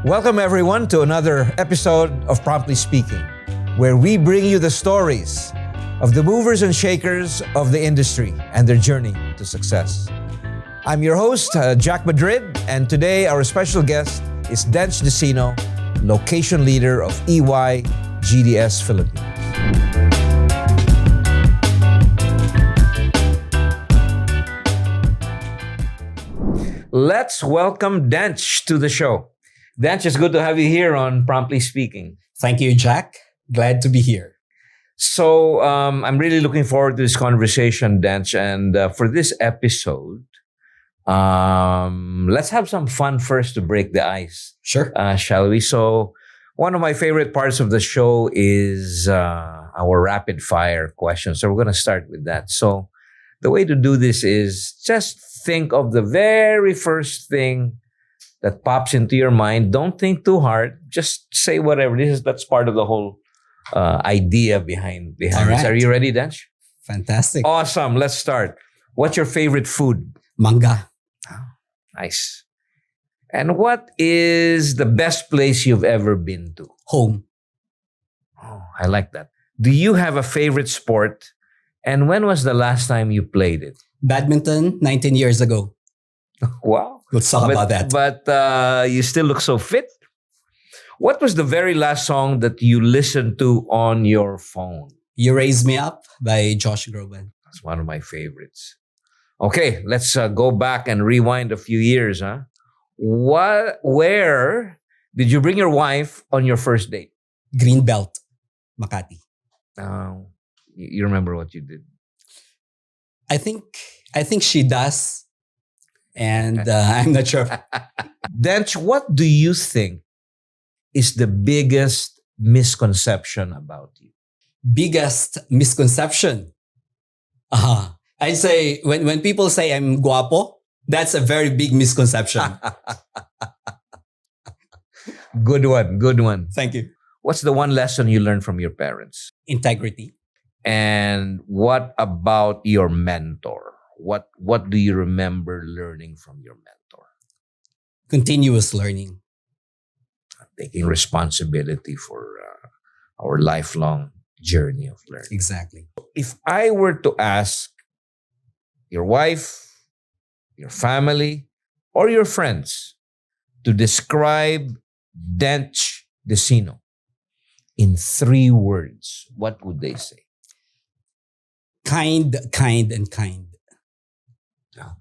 Welcome everyone to another episode of Promptly Speaking, where we bring you the stories of the movers and shakers of the industry and their journey to success. I'm your host, Jack Madrid, and today our special guest is Dench Decino, location leader of EY GDS Philippines. Let's welcome Dench to the show. Dench, it's good to have you here on Promptly Speaking. Thank you, Jack. Glad to be here. So I'm really looking forward to this conversation, Dench. And for this episode, let's have some fun first to break the ice. Sure. Shall we? So one of my favorite parts of the show is our rapid fire questions. So we're going to start with that. So the way to do this is just think of the very first thing that pops into your mind. Don't think too hard. Just say whatever. That's part of the whole idea behind this. Right. Are you ready, Dench? Fantastic. Awesome. Let's start. What's your favorite food? Manga. Nice. And what is the best place you've ever been to? Home. Oh, I like that. Do you have a favorite sport? And when was the last time you played it? Badminton, 19 years ago. Wow. We'll talk about that. But you still look so fit. What was the very last song that you listened to on your phone? You Raise Me Up by Josh Groban. That's one of my favorites. Okay, let's go back and rewind a few years. Where did you bring your wife on your first date? Greenbelt, Makati. You remember what you did? I think she does. And I'm not sure. Dench, what do you think is the biggest misconception about you? Biggest misconception? I'd say when people say I'm guapo, that's a very big misconception. Good one. Thank you. What's the one lesson you learned from your parents? Integrity. And what about your mentor? What do you remember learning from your mentor? Continuous learning. Taking responsibility for our lifelong journey of learning. Exactly. If I were to ask your wife, your family, or your friends to describe Dench Decino in 3 words, what would they say? Kind, and kind.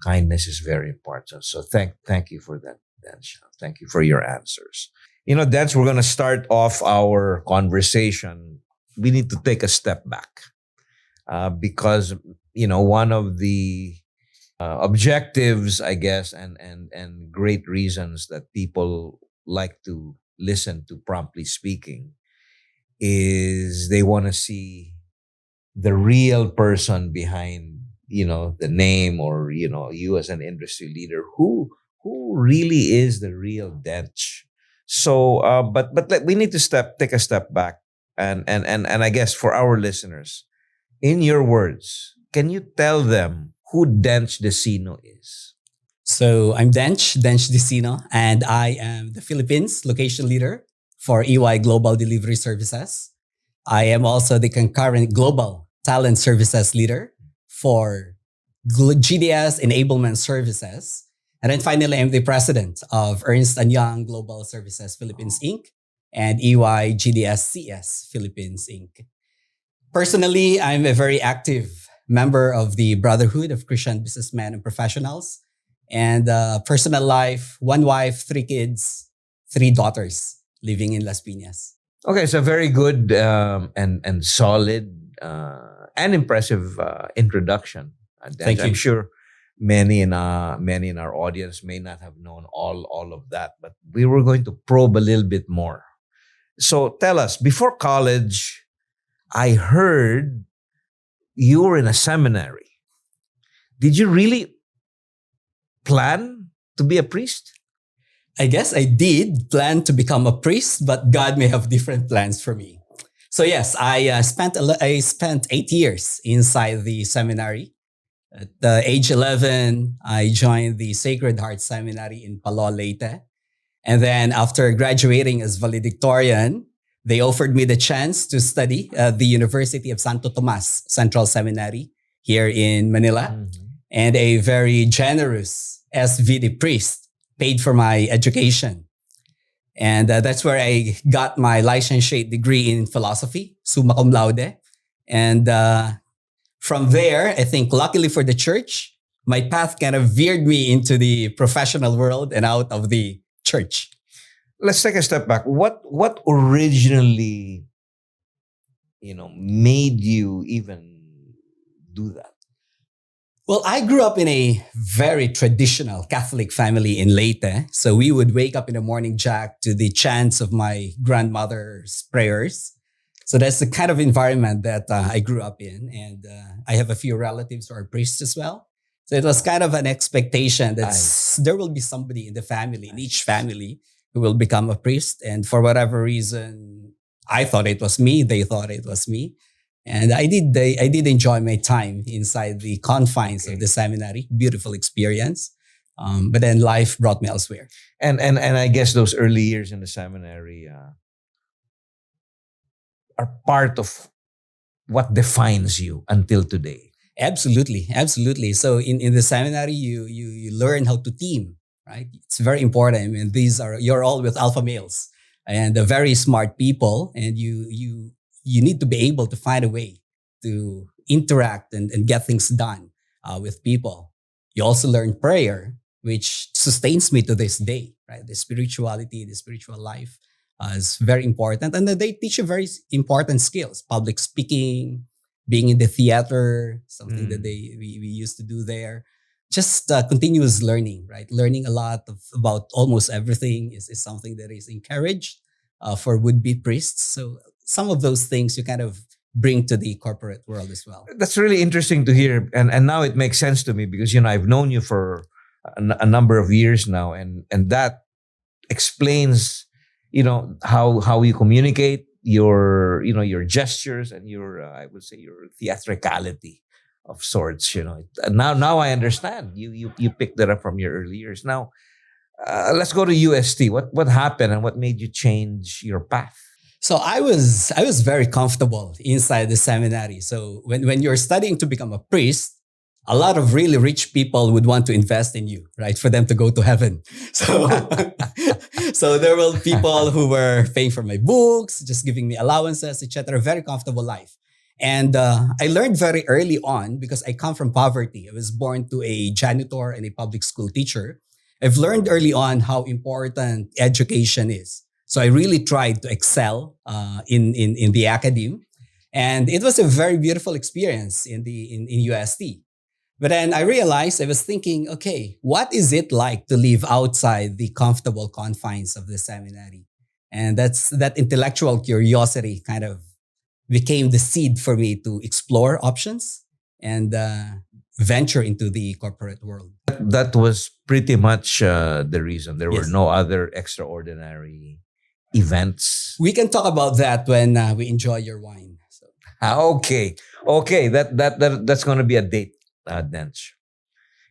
Kindness is very important. So thank you for that, Dench. Thank you for your answers. You know, Dench, we're going to start off our conversation. We need to take a step back because, you know, one of the objectives, I guess, and great reasons that people like to listen to Promptly Speaking is they want to see the real person behind, you know, the name, or, you know, you as an industry leader, who really is the real Dench. So, but we need to take a step back, and I guess for our listeners, in your words, can you tell them who Dench Decino is? So I'm Dench Decino, and I am the Philippines location leader for EY Global Delivery Services. I am also the concurrent Global Talent Services leader for GDS Enablement Services. And then finally, I'm the president of Ernst & Young Global Services Philippines, Inc. and EY GDS CS Philippines, Inc. Personally, I'm a very active member of the Brotherhood of Christian Businessmen and Professionals. And personal life, 1 wife, 3 kids, 3 daughters living in Las Piñas. Okay, so very good and solid and impressive introduction. Thank you. I'm sure many in our audience may not have known all of that, but we were going to probe a little bit more. So tell us, before college, I heard you were in a seminary. Did you really plan to be a priest? I guess I did plan to become a priest, but God may have different plans for me. So yes, I spent 8 years inside the seminary. At age 11, I joined the Sacred Heart Seminary in Palo, Leyte. And then after graduating as valedictorian, they offered me the chance to study at the University of Santo Tomas Central Seminary here in Manila. Mhm. And a very generous SVD priest paid for my education. And that's where I got my licentiate degree in philosophy, summa cum laude. And from there, I think luckily for the church, my path kind of veered me into the professional world and out of the church. Let's take a step back. What originally, made you even do that? Well, I grew up in a very traditional Catholic family in Leyte. So we would wake up in the morning, Jack, to the chants of my grandmother's prayers. So that's the kind of environment that I grew up in. And I have a few relatives who are priests as well. So it was kind of an expectation that there will be somebody in the family, in each family, who will become a priest. And for whatever reason, I thought it was me. They thought it was me. And I did enjoy my time inside the confines of the seminary. Beautiful experience. But then life brought me elsewhere. And I guess those early years in the seminary are part of what defines you until today. Absolutely, absolutely. So in the seminary, you learn how to team, right? It's very important. I mean, you're all with alpha males and very smart people, and you need to be able to find a way to interact and get things done with people. You also learn prayer, which sustains me to this day, right? The spirituality, the spiritual life is very important. And then they teach you very important skills, public speaking, being in the theater, something that we used to do there. Just continuous learning, right? Learning a lot about almost everything is something that is encouraged for would-be priests. So some of those things you kind of bring to the corporate world as well. That's really interesting to hear. And now it makes sense to me because, I've known you for a number of years now. And that explains, how you communicate, your gestures and I would say your theatricality of sorts, Now I understand. You picked that up from your early years. Now, let's go to UST. What happened and what made you change your path? So I was very comfortable inside the seminary. So when you're studying to become a priest, a lot of really rich people would want to invest in you, right? For them to go to heaven. So, so there were people who were paying for my books, just giving me allowances, etc. Very comfortable life. And I learned very early on because I come from poverty. I was born to a janitor and a public school teacher. I've learned early on how important education is. So I really tried to excel in the academe. And it was a very beautiful experience in UST. But then I realized I was thinking, okay, what is it like to live outside the comfortable confines of the seminary? And that intellectual curiosity kind of became the seed for me to explore options and venture into the corporate world. That was pretty much the reason. There were Yes. no other extraordinary events. We can talk about that when we enjoy your wine. So. Okay. That's going to be a date, Dench.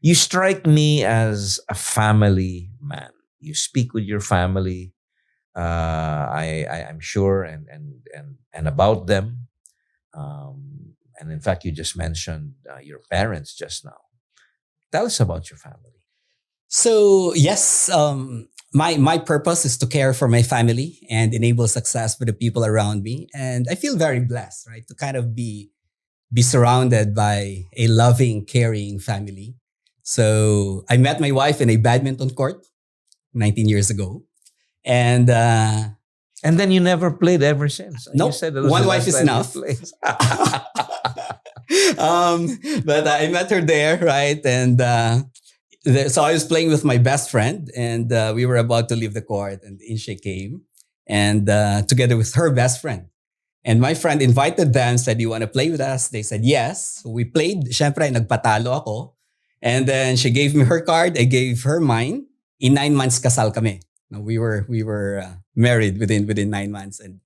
You strike me as a family man. You speak with your family. I'm sure, and about them. And in fact, you just mentioned your parents just now. Tell us about your family. So yes, my purpose is to care for my family and enable success for the people around me. And I feel very blessed, right, to kind of be surrounded by a loving, caring family. So I met my wife in a badminton court 19 years ago. And then you never played ever since. No, You said that was one the wife last is time you enough. played. But I met her there, right? And so I was playing with my best friend, and we were about to leave the court, and in she came, and together with her best friend. And my friend invited them, said, "You want to play with us?" They said, "Yes." So we played. Syempre, nagpatalo ako. And then she gave me her card. I gave her mine. In 9 months, kasal kami. No, we were married within 9 months. And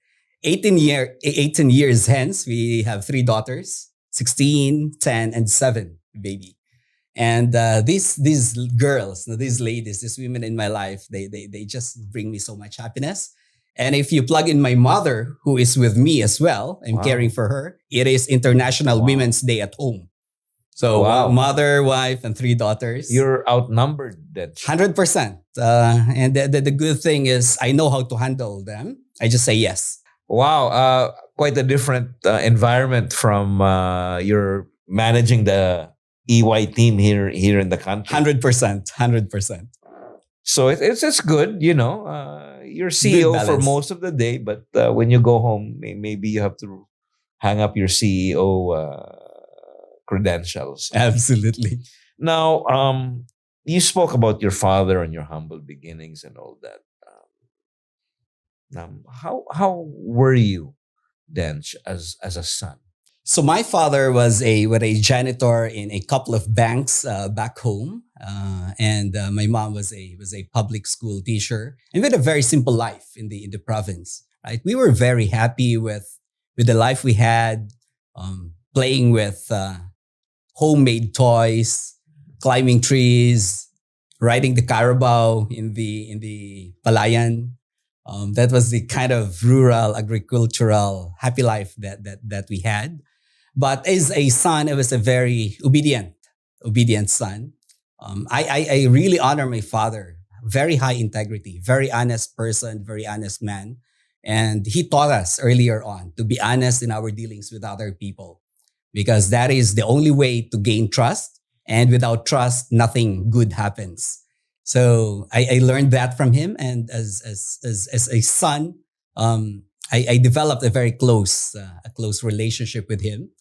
18 years hence, we have 3 daughters, 16, 10, and 7 baby. And these girls, these ladies, these women in my life, they just bring me so much happiness. And if you plug in my mother, who is with me as well, I'm Wow. caring for her. It is International Wow. Women's Day at home. So Wow. mother, wife, and 3 daughters. You're outnumbered, then. 100%. And the good thing is I know how to handle them. I just say yes. Wow. Quite a different environment from you're managing the EY team here in the country. 100%. 100%. So it's good, you're CEO for balance. most of the day, but when you go home, maybe you have to hang up your CEO credentials. Absolutely. Now, you spoke about your father and your humble beginnings and all that. How were you, Dench, as a son? So my father was a janitor in a couple of banks back home, and my mom was a public school teacher, and we had a very simple life in the province. Right, we were very happy with the life we had, playing with homemade toys, climbing trees, riding the carabao in the palayan. That was the kind of rural agricultural happy life that we had. But as a son, I was a very obedient son. I really honor my father. Very high integrity, very honest person, very honest man. And he taught us earlier on to be honest in our dealings with other people, because that is the only way to gain trust. And without trust, nothing good happens. So I learned that from him. And as a son, I developed a close relationship with him.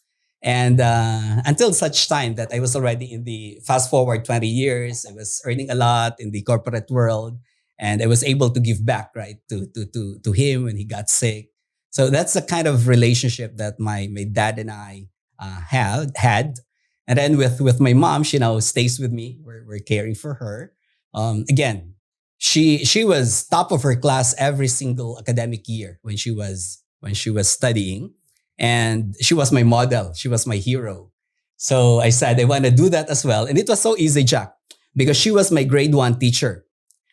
And until such time that I was already in the fast forward 20 years, I was earning a lot in the corporate world, and I was able to give back, right, to him when he got sick. So that's the kind of relationship that my dad and I had. And then with my mom, she now stays with me. We're caring for her. Again, she was top of her class every single academic year when she was studying. And she was my model. She was my hero. So I said, I want to do that as well. And it was so easy, Jack, because she was my grade 1 teacher.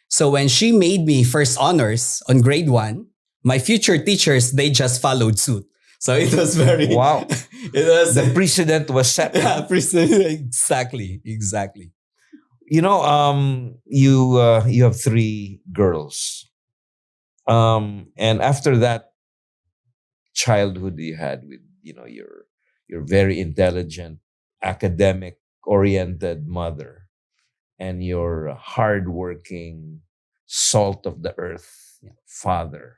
So when she made me first honors on grade 1, my future teachers, they just followed suit. So it was very... Wow. It was... The precedent was set. Yeah, precedent. Exactly. You have 3 girls. And after that childhood you had with your very intelligent, academic oriented mother and your hardworking, salt of the earth father,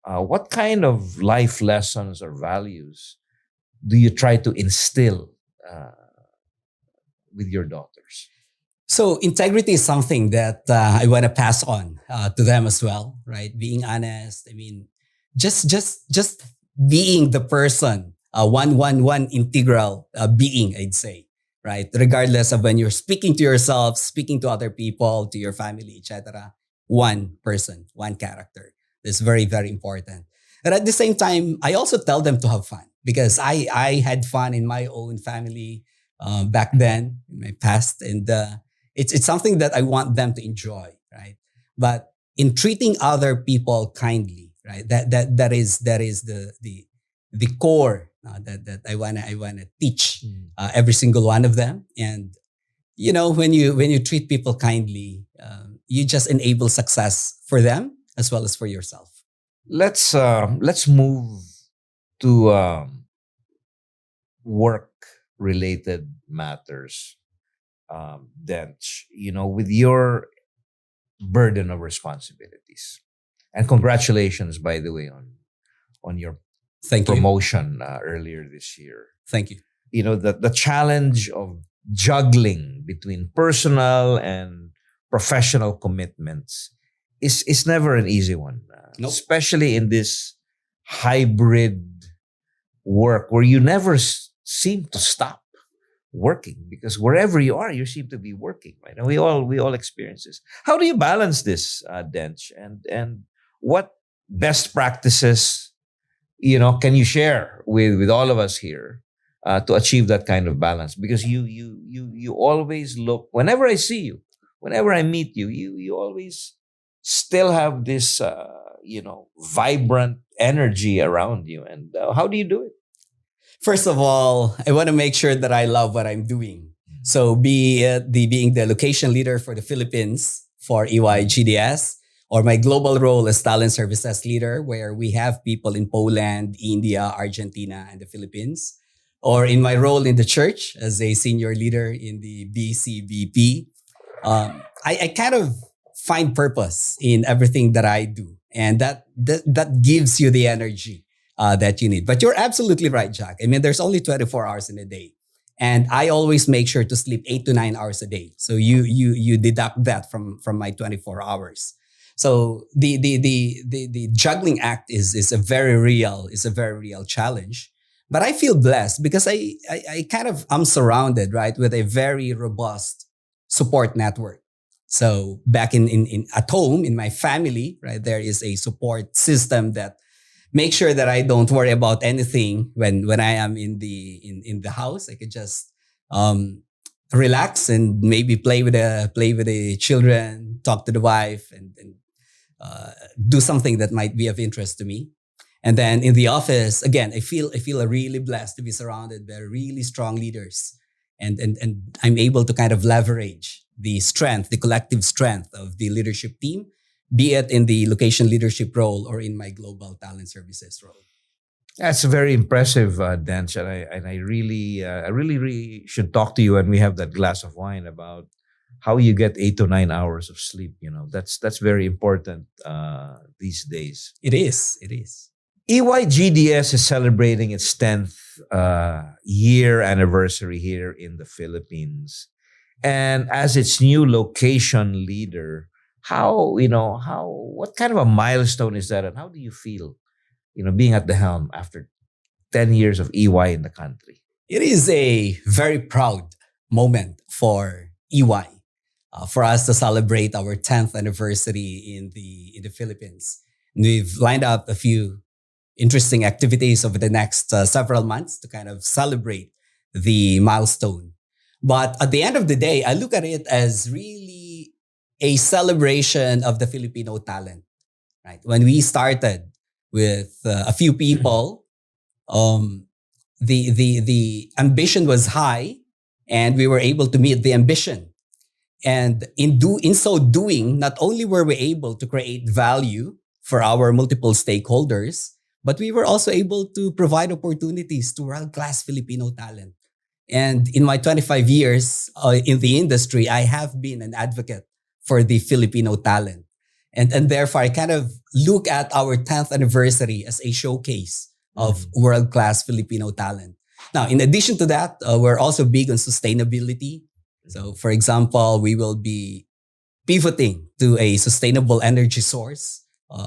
what kind of life lessons or values do you try to instill with your daughters? So integrity is something that I want to pass on to them as well, right? Being honest. I mean, just being the person, one integral being, I'd say, right? Regardless of when you're speaking to yourself, speaking to other people, to your family, etc. One person, one character. That's very, very important. And at the same time, I also tell them to have fun, because I had fun in my own family back then, in my past, and it's something that I want them to enjoy, right? But in treating other people kindly, right? That is the core that I wanna teach every single one of them. And when you treat people kindly, you just enable success for them as well as for yourself. Let's move to work related matters. Dench, with your burden of responsibilities. And congratulations, by the way, on your Thank you. promotion earlier this year. Thank you. The challenge of juggling between personal and professional commitments is never an easy one. Nope. Especially in this hybrid work where you never seem to stop working, because wherever you are, you seem to be working, right? And we all experience this. How do you balance this, Dench? And what best practices, can you share with all of us here to achieve that kind of balance? Because you always look, whenever I see you, whenever I meet you, you always still have this vibrant energy around you. And how do you do it? First of all, I want to make sure that I love what I'm doing. So be it being the location leader for the Philippines for EYGDS, or my global role as talent services leader, where we have people in Poland, India, Argentina, and the Philippines, or in my role in the church as a senior leader in the BCBP. I kind of find purpose in everything that I do, and that gives you the energy that you need. But you're absolutely right, Jack. I mean, there's only 24 hours in a day. And I always make sure to sleep 8 to 9 hours a day. So you deduct that from my 24 hours. So the juggling act is a very real challenge. But I feel blessed because I kind of am surrounded, right, with a very robust support network. So back in at home, in my family, right, there is a support system that make sure that I don't worry about anything when I am in the house. I could just relax and maybe play with the children, talk to the wife, and do something that might be of interest to me. And then in the office, again, I feel really blessed to be surrounded by really strong leaders, and I'm able to kind of leverage the collective strength of the leadership team, be it in the location leadership role or in my global talent services role. That's very impressive, Dench, and I really should talk to you when we have that glass of wine about how you get 8 to 9 hours of sleep. That's very important these days. It is. It is. EYGDS is celebrating its 10th year anniversary here in the Philippines, and as its new location leader, what kind of a milestone is that, and how do you feel, being at the helm after 10 years of EY in the country? It is a very proud moment for EY, for us to celebrate our 10th anniversary in the Philippines. We've lined up a few interesting activities over the next several months to kind of celebrate the milestone. But at the end of the day, I look at it as really a celebration of the Filipino talent, right? When we started with a few people, the ambition was high, and we were able to meet the ambition. And in so doing, not only were we able to create value for our multiple stakeholders, but we were also able to provide opportunities to world-class Filipino talent. And in my 25 years in the industry, I have been an advocate for the Filipino talent. And therefore, I kind of look at our 10th anniversary as a showcase of world-class Filipino talent. Now, in addition to that, we're also big on sustainability. So, for example, we will be pivoting to a sustainable energy source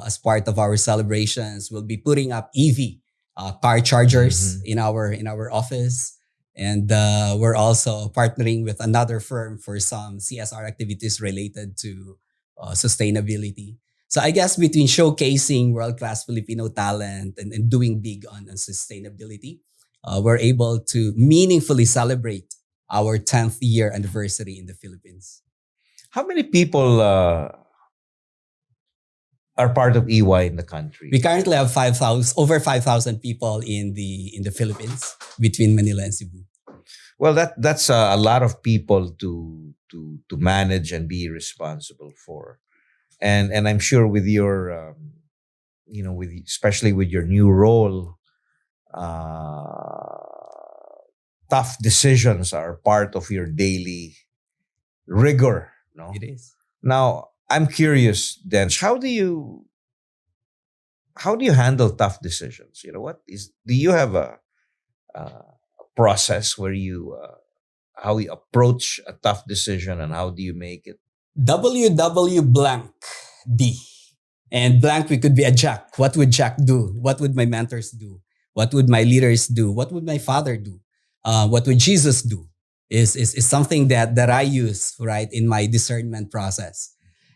as part of our celebrations. We'll be putting up EV car chargers in our office. And we're also partnering with another firm for some CSR activities related to sustainability. So I guess between showcasing world-class Filipino talent and doing big on sustainability, we're able to meaningfully celebrate our 10th year anniversary in the Philippines. How many people are part of EY in the country? We currently have over 5,000 people in the Philippines between Manila and Cebu. Well, that's a lot of people to manage and be responsible for, and I'm sure with your especially with your new role, tough decisions are part of your daily rigor. No, It is. Now I'm curious, Dench, how do you handle tough decisions? Do you have a process where how you approach a tough decision, and how do you make it? WW blank D. And blank, we could be a Jack. What would Jack do? What would my mentors do? What would my leaders do? What would my father do? What would Jesus do? Is something that I use, right, in my discernment process.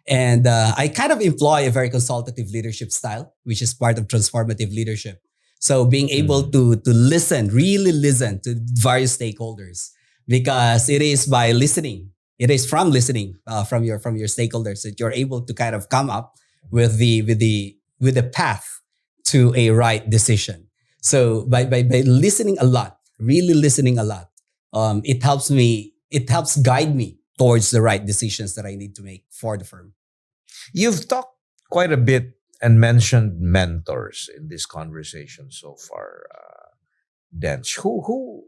And I kind of employ a very consultative leadership style, which is part of transformative leadership. So being able to listen, really listen to various stakeholders, because it is by listening, it is from listening from your stakeholders that you're able to kind of come up with the path to a right decision. So by listening a lot, really listening a lot, it helps guide me towards the right decisions that I need to make for the firm. You've talked quite a bit and mentioned mentors in this conversation so far, Dench. Who,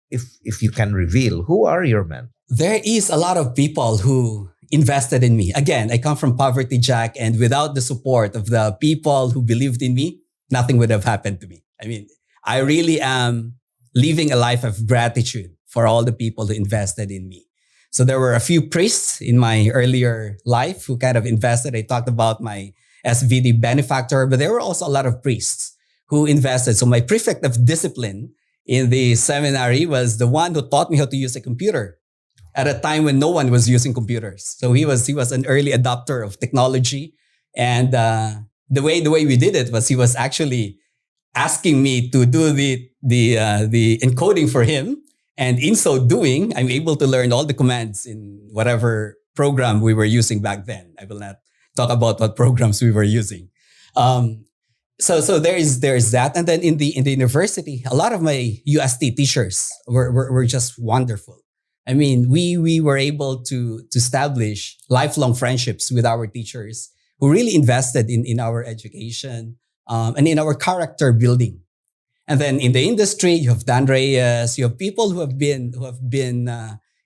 if you can reveal, who are your mentors? There is a lot of people who invested in me. Again, I come from poverty, Jack, and without the support of the people who believed in me, nothing would have happened to me. I mean, I really am living a life of gratitude for all the people who invested in me. So there were a few priests in my earlier life who kind of invested. I talked about my SVD benefactor, but there were also a lot of priests who invested. So my prefect of discipline in the seminary was the one who taught me how to use a computer at a time when no one was using computers. So he was an early adopter of technology, and the way we did it was he was actually asking me to do the encoding for him, and in so doing, I'm able to learn all the commands in whatever program we were using back then. I will not talk about what programs we were using. So there is that, and then in the university, a lot of my UST teachers were just wonderful. I mean, we were able to establish lifelong friendships with our teachers who really invested in our education and in our character building. And then in the industry, you have Dan Reyes, you have people who have been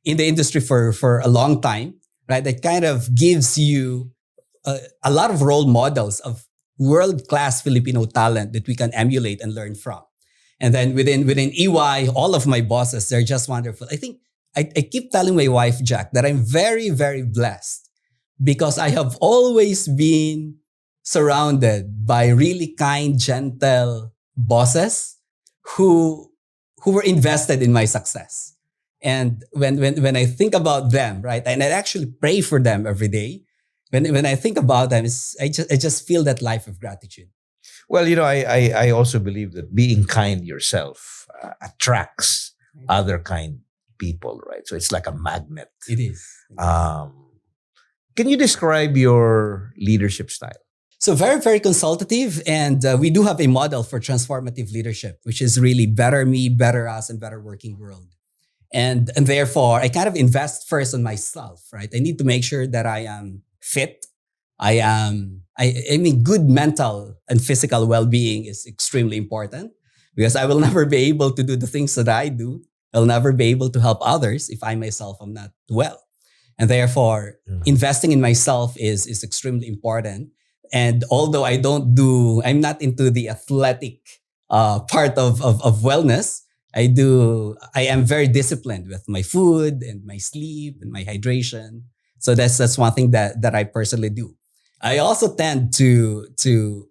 in the industry for a long time, right? That kind of gives you a lot of role models of world-class Filipino talent that we can emulate and learn from. And then within EY, all of my bosses, they're just wonderful. I think I keep telling my wife, Jack, that I'm very, very blessed because I have always been surrounded by really kind, gentle bosses who were invested in my success. And when I think about them, right, and I actually pray for them every day, when I think about them, I just feel that life of gratitude. Well, I also believe that being kind yourself attracts other kind people, right? So it's like a magnet. It is. Can you describe your leadership style? So very, very consultative. And we do have a model for transformative leadership, which is really better me, better us, and better working world. And therefore, I kind of invest first in myself, right? I need to make sure that I am fit. I mean, good mental and physical well-being is extremely important because I will never be able to do the things that I do. I'll never be able to help others if I myself am not well. And therefore, investing in myself is extremely important. And although I'm not into the athletic part of wellness, I am very disciplined with my food and my sleep and my hydration. So that's one thing that I personally do. I also tend to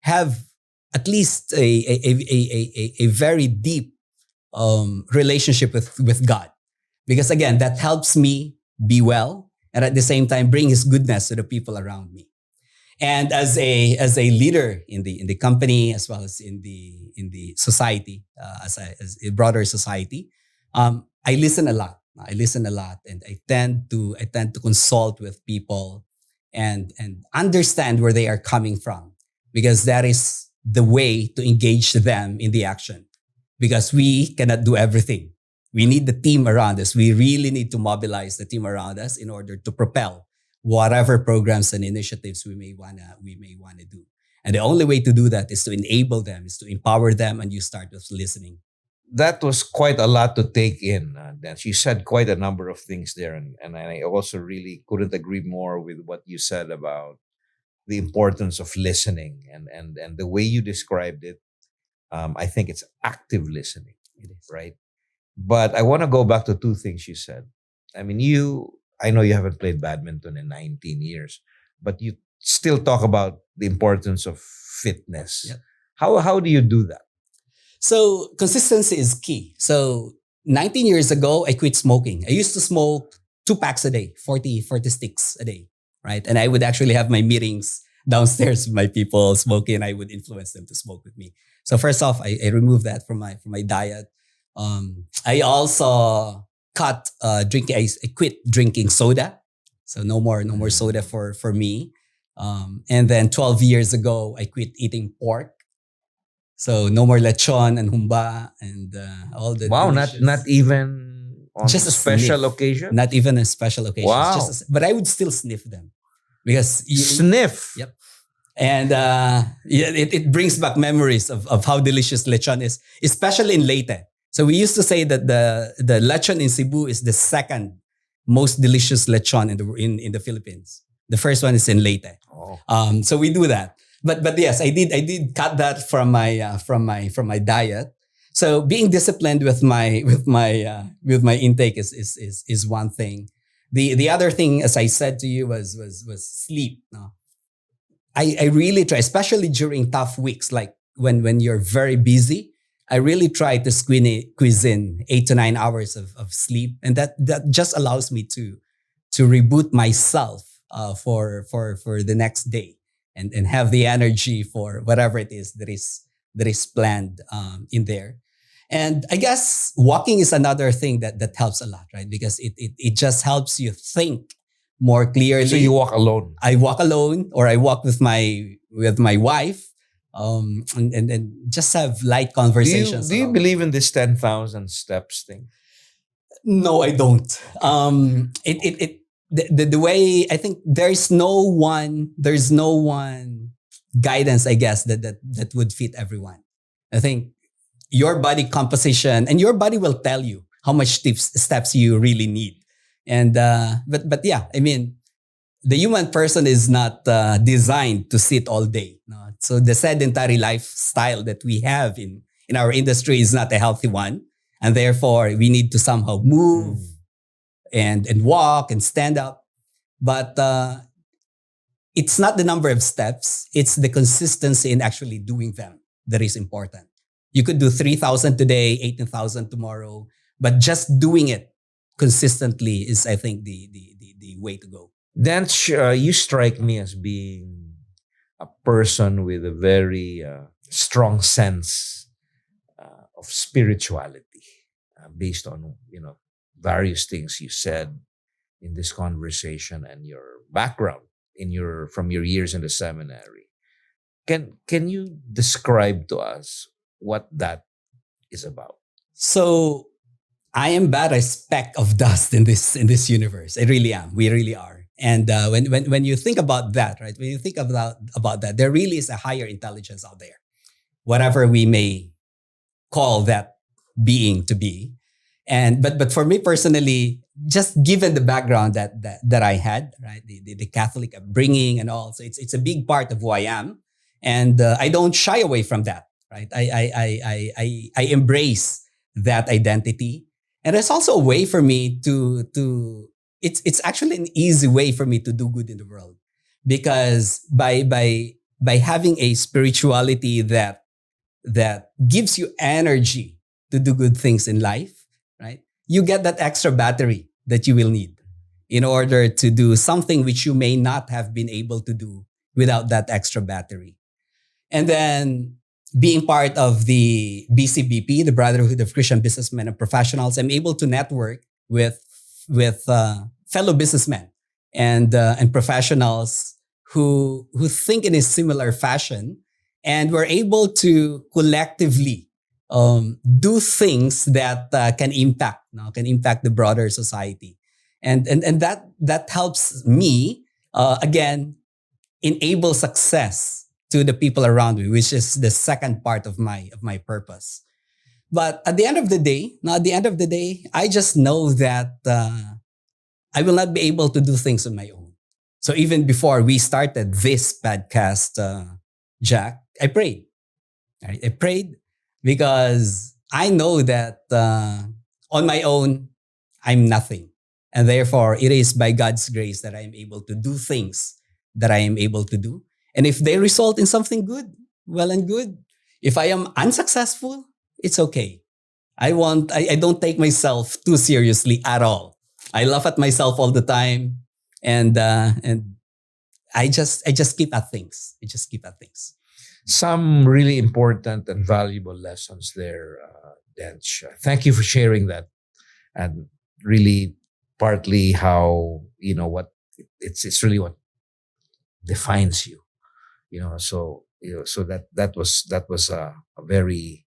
have at least a very deep relationship with God, because again, that helps me be well and at the same time bring His goodness to the people around me. And as a leader in the company as well as in the society, as a broader society, I listen a lot. And I tend to consult with people and understand where they are coming from, because that is the way to engage them in the action. Because we cannot do everything. We need the team around us. We really need to mobilize the team around us in order to propel whatever programs and initiatives we may wanna do. And the only way to do that is to enable them, is to empower them, and you start with listening. That was quite a lot to take in. Dan. She said quite a number of things there, and I also really couldn't agree more with what you said about the importance of listening and the way you described it. I think it's active listening. It is. Right? But I want to go back to two things you said. I mean, I know you haven't played badminton in 19 years, but you still talk about the importance of fitness. Yep. How do you do that? So consistency is key. So 19 years ago, I quit smoking. I used to smoke 2 packs a day, 40 sticks a day, right? And I would actually have my meetings downstairs with my people smoking, I would influence them to smoke with me. So first off, I removed that from my diet. I also cut drinking. I quit drinking soda, so no more soda for me. And then 12 years ago, I quit eating pork. So no more lechon and humba and all the Wow, delicious, not even on just a special sniff. occasion. Not even a special occasion. Wow. But I would still sniff them because Sniff. Yep. And it brings back memories of how delicious lechon is, especially in Leyte. So we used to say that the lechon in Cebu is the second most delicious lechon in the Philippines. The first one is in Leyte. Oh. So we do that. But yes, I did cut that from my diet. So being disciplined with my intake is one thing. The other thing, as I said to you, was sleep. No? I really try, especially during tough weeks, like when you're very busy. I really try to squeeze in 8 to 9 hours of sleep, and that just allows me to reboot myself for the next day and have the energy for whatever it is that is planned in there. And I guess walking is another thing that helps a lot, right? Because it just helps you think more clearly. So you walk alone? I walk alone, or I walk with my wife, and just have light conversations. Do you believe in this 10,000 steps thing? No, I don't. The way I think there's no one guidance, I guess, that would fit everyone. I think your body composition and your body will tell you how much steps you really need. And but yeah, I mean, the human person is not designed to sit all day. No? So the sedentary lifestyle that we have in our industry is not a healthy one, and therefore we need to somehow move and walk and stand up. But it's not the number of steps; it's the consistency in actually doing them that is important. You could do 3,000 today, 18,000 tomorrow, but just doing it consistently is, I think, the way to go. Dench, you strike me as being a person with a very strong sense of spirituality, based on various things you said in this conversation and your background from your years in the seminary. Can you describe to us what that is about? So I am but a speck of dust in this universe. I really am. We really are. And when you think about that, right? When you think about that, there really is a higher intelligence out there, whatever we may call that being to be. And but for me personally, just given the background that I had, right, the Catholic upbringing and all, so it's a big part of who I am, and I don't shy away from that, right? I embrace that identity, and it's also a way for me to it's actually an easy way for me to do good in the world, because by having a spirituality that gives you energy to do good things in life, right? You get that extra battery that you will need in order to do something which you may not have been able to do without that extra battery. And then being part of the BCBP, the Brotherhood of Christian Businessmen and Professionals, I'm able to network with fellow businessmen and professionals who think in a similar fashion, and we're able to collectively do things that can impact the broader society, and that helps me again enable success to the people around me, which is the second part of my purpose. But at the end of the day, I just know that I will not be able to do things on my own. So even before we started this podcast, Jack, I prayed. Right? I prayed because I know that on my own, I'm nothing. And therefore, it is by God's grace that I am able to do things that I am able to do. And if they result in something good, well and good. If I am unsuccessful, it's okay. I don't take myself too seriously at all. I laugh at myself all the time. And I just keep at things. I just keep at things. Some really important and valuable lessons there, Dench. Thank you for sharing that, and really partly how what it's really what defines you. So that was a very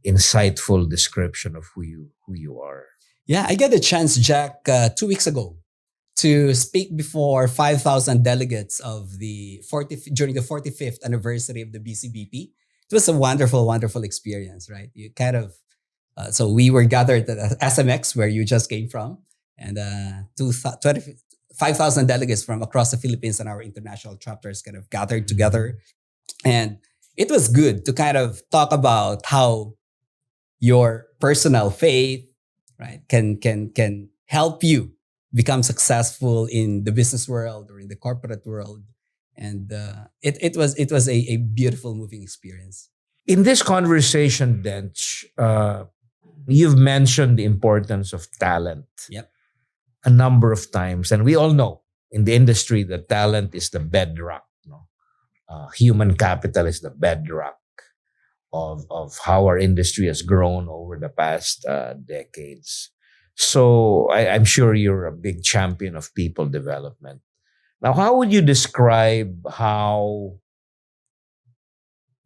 insightful description of who you are. Yeah, I got a chance, Jack, 2 weeks ago to speak before 5,000 delegates of the during the 45th anniversary of the BCBP. It was a wonderful, wonderful experience, right? You kind of, so we were gathered at SMX where you just came from, and 5,000 delegates from across the Philippines and our international chapters kind of gathered together. And it was good to kind of talk about how your personal faith, right, can help you become successful in the business world or in the corporate world. And it was a beautiful, moving experience. In this conversation, Dench, you've mentioned the importance of talent. Yep. A number of times, and we all know in the industry that talent is the bedrock. Human capital is the bedrock of how our industry has grown over the past decades. So I'm sure you're a big champion of people development. Now, how would you describe how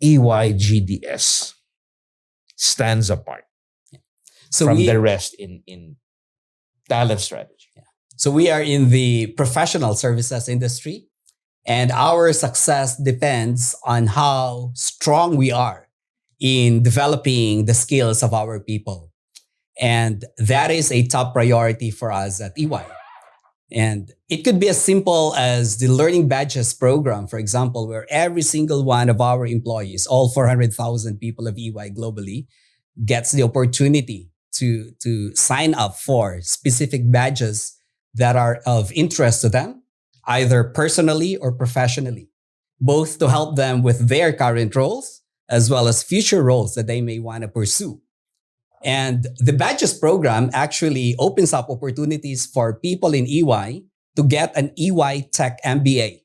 EYGDS stands apart from the rest in talent strategy? So we are in the professional services industry, and our success depends on how strong we are in developing the skills of our people. And that is a top priority for us at EY. And it could be as simple as the Learning Badges program, for example, where every single one of our employees, all 400,000 people of EY globally, gets the opportunity to sign up for specific badges that are of interest to them, either personally or professionally, both to help them with their current roles as well as future roles that they may want to pursue. And the Badges program actually opens up opportunities for people in EY to get an EY Tech MBA.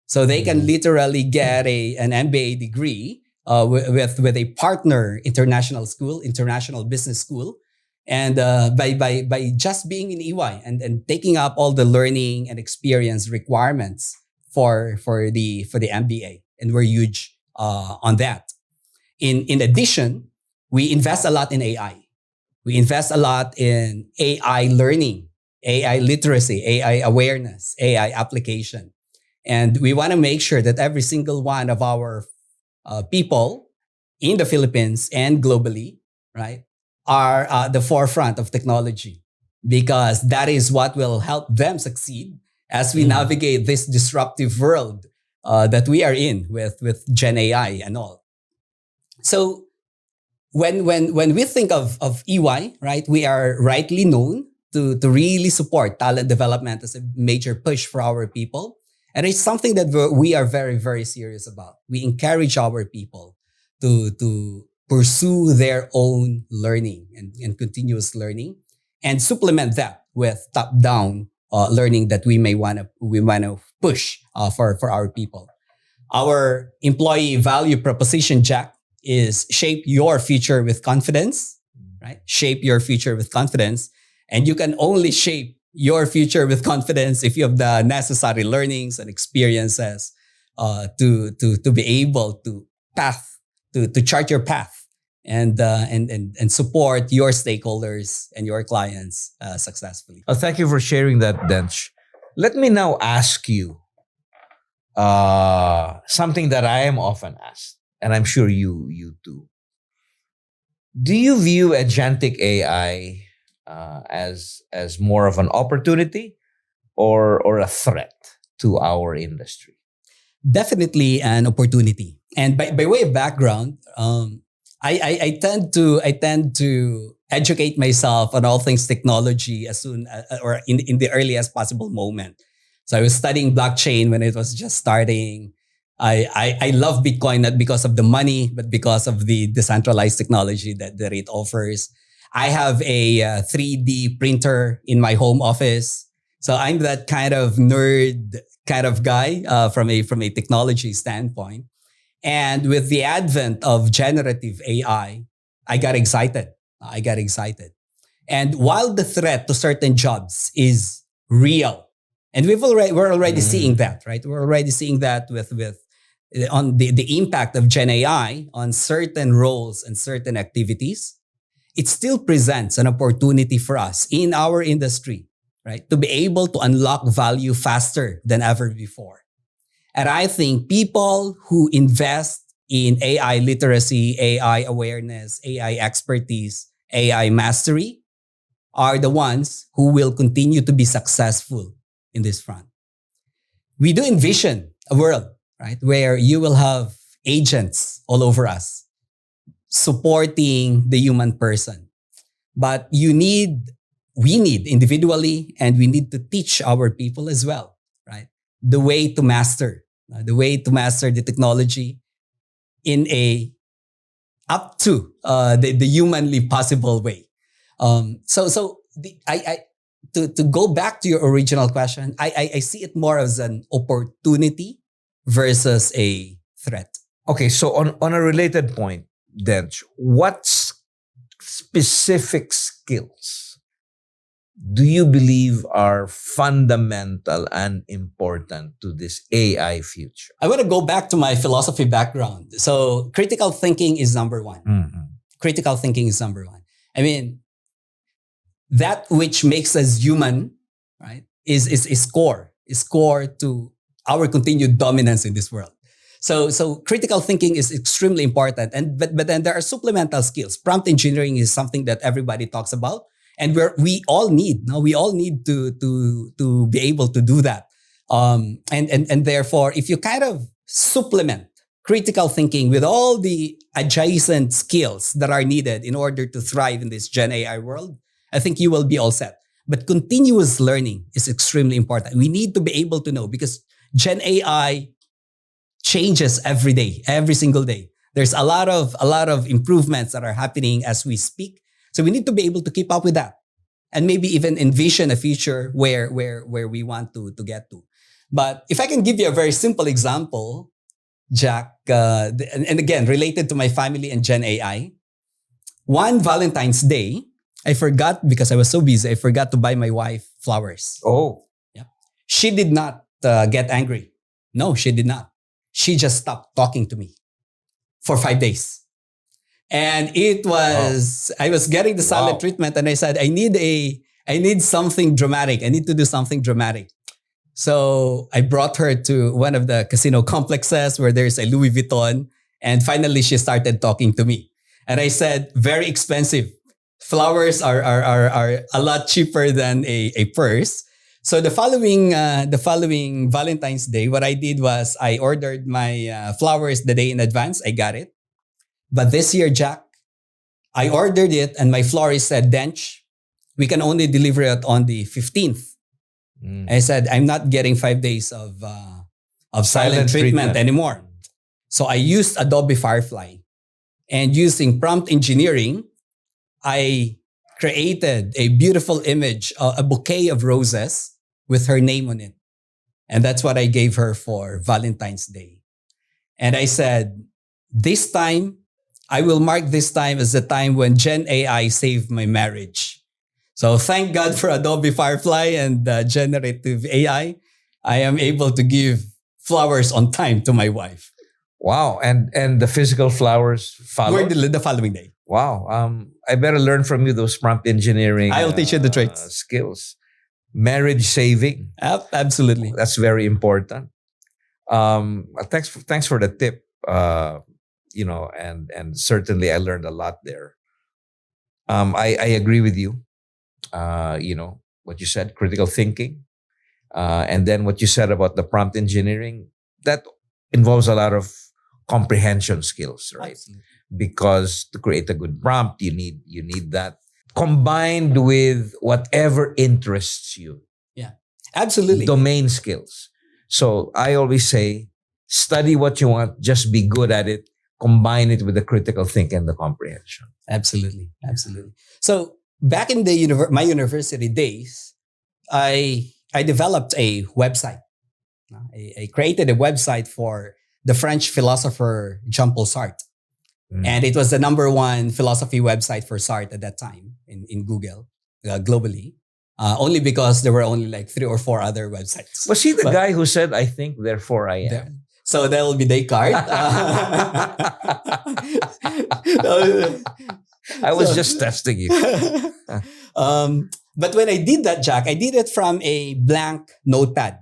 So they can literally get an MBA degree with a partner international school, international business school. And by just being in EY and taking up all the learning and experience requirements for the MBA. And we're huge on that. In addition, we invest a lot in AI. We invest a lot in AI learning, AI literacy, AI awareness, AI application. And we want to make sure that every single one of our people in the Philippines and globally, right, are at the forefront of technology, because that is what will help them succeed as we navigate this disruptive world that we are in with Gen AI and all. So when we think of EY, right, we are rightly known to really support talent development as a major push for our people. And it's something that we are very, very serious about. We encourage our people to pursue their own learning and continuous learning, and supplement that with top-down learning that we want to push for our people. Our employee value proposition, Jack, is shape your future with confidence, right? Shape your future with confidence. And you can only shape your future with confidence if you have the necessary learnings and experiences to be able to chart your path and support your stakeholders and your clients successfully. Oh, thank you for sharing that, Dench. Let me now ask you something that I am often asked, and I'm sure you too. Do you view agentic AI as more of an opportunity or a threat to our industry? Definitely an opportunity. And by way of background, I tend to educate myself on all things technology as soon or in the earliest possible moment. So I was studying blockchain when it was just starting. I love Bitcoin, not because of the money, but because of the decentralized technology that it offers. I have a 3D printer in my home office. So I'm that kind of nerd kind of guy from a technology standpoint. And with the advent of generative AI, I got excited. I got excited. And while the threat to certain jobs is real, and we're already seeing that, right? We're already seeing that with on the impact of Gen AI on certain roles and certain activities. It still presents an opportunity for us in our industry, right? To be able to unlock value faster than ever before. And I think people who invest in AI literacy, AI awareness, AI expertise, AI mastery are the ones who will continue to be successful in this front. We do envision a world, right, where you will have agents all over us supporting the human person. But we need individually, and we need to teach our people as well, right? The way to master the technology in a up to the humanly possible way. To go back to your original question, I see it more as an opportunity versus a threat. Okay, so on a related point, Dench, what specific skills do you believe are fundamental and important to this AI future? I want to go back to my philosophy background. So critical thinking is number one. Mm-hmm. Critical thinking is number one. I mean, that which makes us human, right, is core to our continued dominance in this world. So critical thinking is extremely important. But then there are supplemental skills. Prompt engineering is something that everybody talks about, and we all need to be able to do that. And therefore, if you kind of supplement critical thinking with all the adjacent skills that are needed in order to thrive in this Gen AI world, I think you will be all set. But continuous learning is extremely important. We need to be able to know, because Gen AI changes every day, every single day. There's a lot of improvements that are happening as we speak. So we need to be able to keep up with that, and maybe even envision a future where we want to get to. But if I can give you a very simple example, Jack, and again, related to my family and Gen AI, one Valentine's Day, I forgot, because I was so busy, I forgot to buy my wife flowers. Oh. Yeah. She did not get angry. No, she did not. She just stopped talking to me for 5 days. And it was, I was getting the silent treatment, and I said, I need something dramatic. I need to do something dramatic. So I brought her to one of the casino complexes where there's a Louis Vuitton. And finally, she started talking to me. And I said, very expensive. Flowers are a lot cheaper than a purse. So the following Valentine's Day, what I did was I ordered my flowers the day in advance. I got it. But this year, Jack, I ordered it, and my florist said, Dench, we can only deliver it on the 15th. I said, I'm not getting 5 days of silent treatment anymore. So I used Adobe Firefly, and using prompt engineering, I created a beautiful image, a bouquet of roses with her name on it. And that's what I gave her for Valentine's Day. And I said, this time, I will mark this time as the time when Gen AI saved my marriage. So thank God for Adobe Firefly and generative AI. I am able to give flowers on time to my wife. Wow. And the physical flowers followed? The following day. Wow. I better learn from you those prompt engineering I'll teach you the traits. Skills. Marriage saving. Absolutely. That's very important. Thanks for the tip. And certainly I learned a lot there. I agree with you. What you said, critical thinking. And then what you said about the prompt engineering, that involves a lot of comprehension skills, right? Absolutely. Because to create a good prompt, you need that combined with whatever interests you. Yeah, absolutely. Domain skills. So I always say, study what you want, just be good at it, combine it with the critical thinking and the comprehension. Absolutely. So back in my university days, I I developed a website. I created a website for the French philosopher Jean-Paul Sartre. And it was the number one philosophy website for Sartre at that time in Google, globally. Only because there were only like 3 or 4 other websites. Was he the guy who said, "I think, therefore I am"? So that will be Descartes. I was just testing you. But when I did that, Jack, I did it from a blank notepad,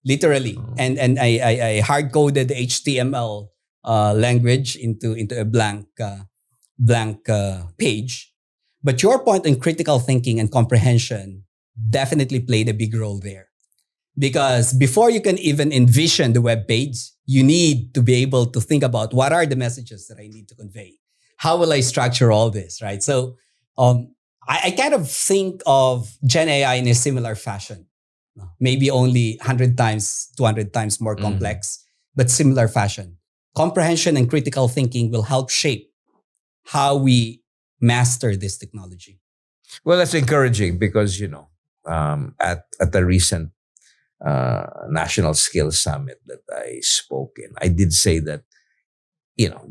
literally. And I hard-coded the HTML language into a blank page. But your point in critical thinking and comprehension definitely played a big role there. Because before you can even envision the web page, you need to be able to think about what are the messages that I need to convey. How will I structure all this, right? So I kind of think of Gen AI in a similar fashion. Maybe only 100 times, 200 times more complex, but similar fashion. Comprehension and critical thinking will help shape how we master this technology. Well, that's encouraging because, at the recent National Skills Summit that I spoke in, I did say that,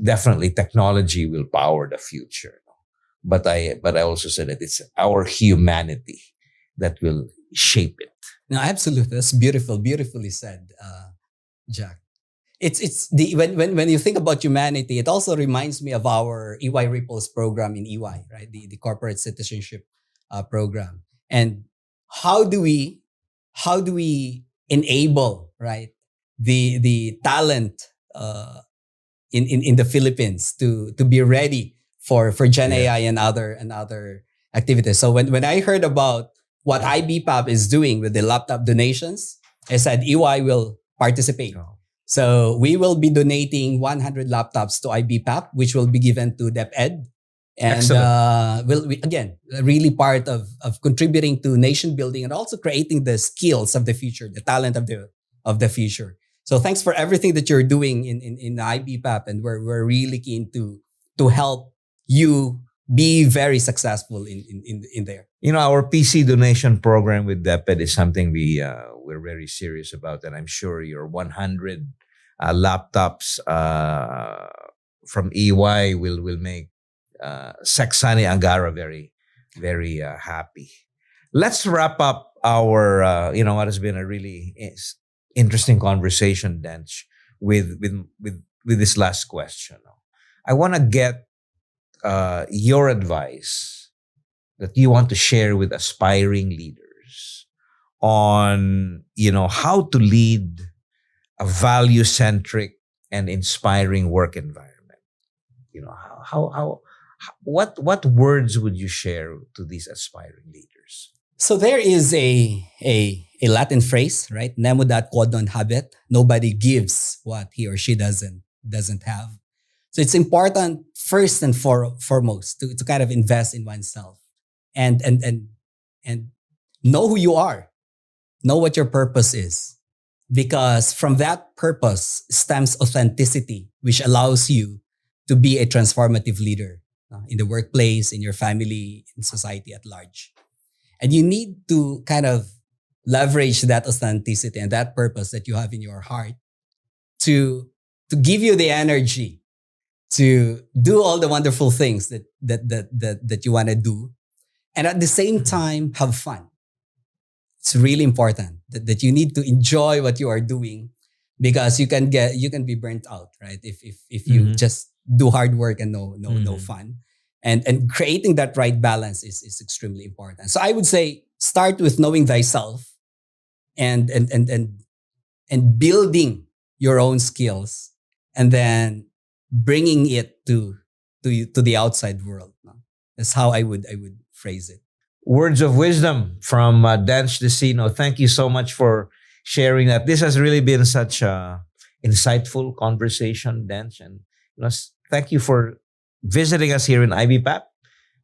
definitely technology will power the future. But I also said that it's our humanity that will shape it. No, absolutely. That's beautiful. Beautifully said, Jack. It's the when you think about humanity, it also reminds me of our EY Ripples program in EY, right? The corporate citizenship program. And how do we enable, right, the talent in the Philippines to be ready for Gen AI and other activities. So when I heard about what IBPAP is doing with the laptop donations, I said EY will participate. So we will be donating 100 laptops to IBPAP, which will be given to DepEd. And again, really part of contributing to nation building and also creating the skills of the future, the talent of the future. So thanks for everything that you're doing in IBPAP, and we're really keen to help you be very successful in there. Our PC donation program with DepEd is something we're very serious about, and I'm sure your 100 laptops from EY will make Saxani Angara very, very happy. Let's wrap up our what has been a really interesting conversation, Dench, with this last question. I want to get your advice that you want to share with aspiring leaders on how to lead a value-centric and inspiring work environment. What words would you share to these aspiring leaders? So there is a Latin phrase, right? Nemo dat quod non habet. Nobody gives what he or she doesn't have. So it's important first and foremost to kind of invest in oneself and know who you are, know what your purpose is, because from that purpose stems authenticity, which allows you to be a transformative leader in the workplace, in your family, in society at large. And you need to kind of leverage that authenticity and that purpose that you have in your heart to give you the energy to do all the wonderful things that you want to do. And at the same time, have fun. It's really important that you need to enjoy what you are doing, because you can be burnt out, right? If you just do hard work and no fun. And creating that right balance is extremely important. So I would say start with knowing thyself and building your own skills, and then bringing it to the outside world. That's how I would phrase it. Words of wisdom from Dench Decino. Thank you so much for sharing that. This has really been such a insightful conversation, Dench, and thank you for visiting us here in IBPAP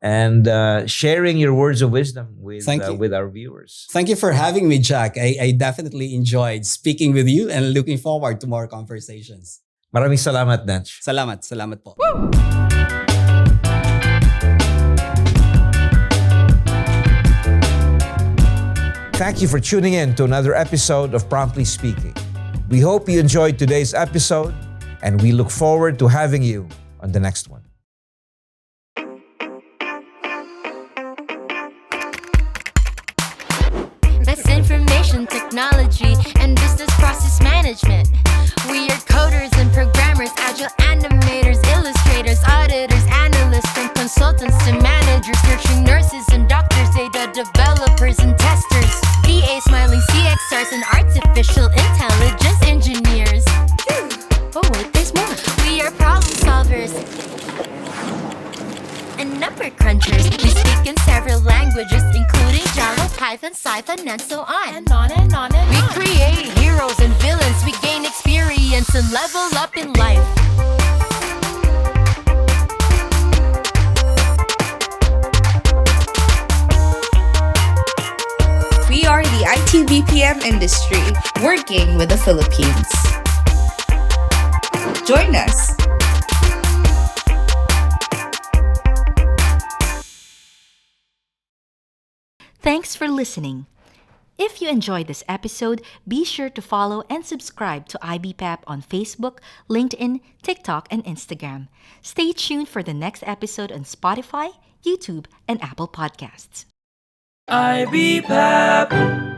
and sharing your words of wisdom with our viewers. Thank you for having me, Jack. I definitely enjoyed speaking with you and looking forward to more conversations. Maraming salamat, Dench. Salamat po. Woo! Thank you for tuning in to another episode of Promptly Speaking. We hope you enjoyed today's episode, and we look forward to having you on the next one. That's information technology and business process management. We are coders and programmers, agile animators, illustrators, auditors, analysts, from consultants to managers, searching nurses and doctors, data developers and testers, VA smiling CXRs and artificial intelligence engineers. Oh wait, there's more. We are problem solvers and number crunchers. We speak in several languages, including Java, Python, Cython, and so on. And on and on and on. We create heroes and villains. We gain experience and level up in life. We are the IBPAP industry, working with the Philippines. Join us. Thanks for listening. If you enjoyed this episode, be sure to follow and subscribe to IBPAP on Facebook, LinkedIn, TikTok, and Instagram. Stay tuned for the next episode on Spotify, YouTube, and Apple Podcasts. IBPAP.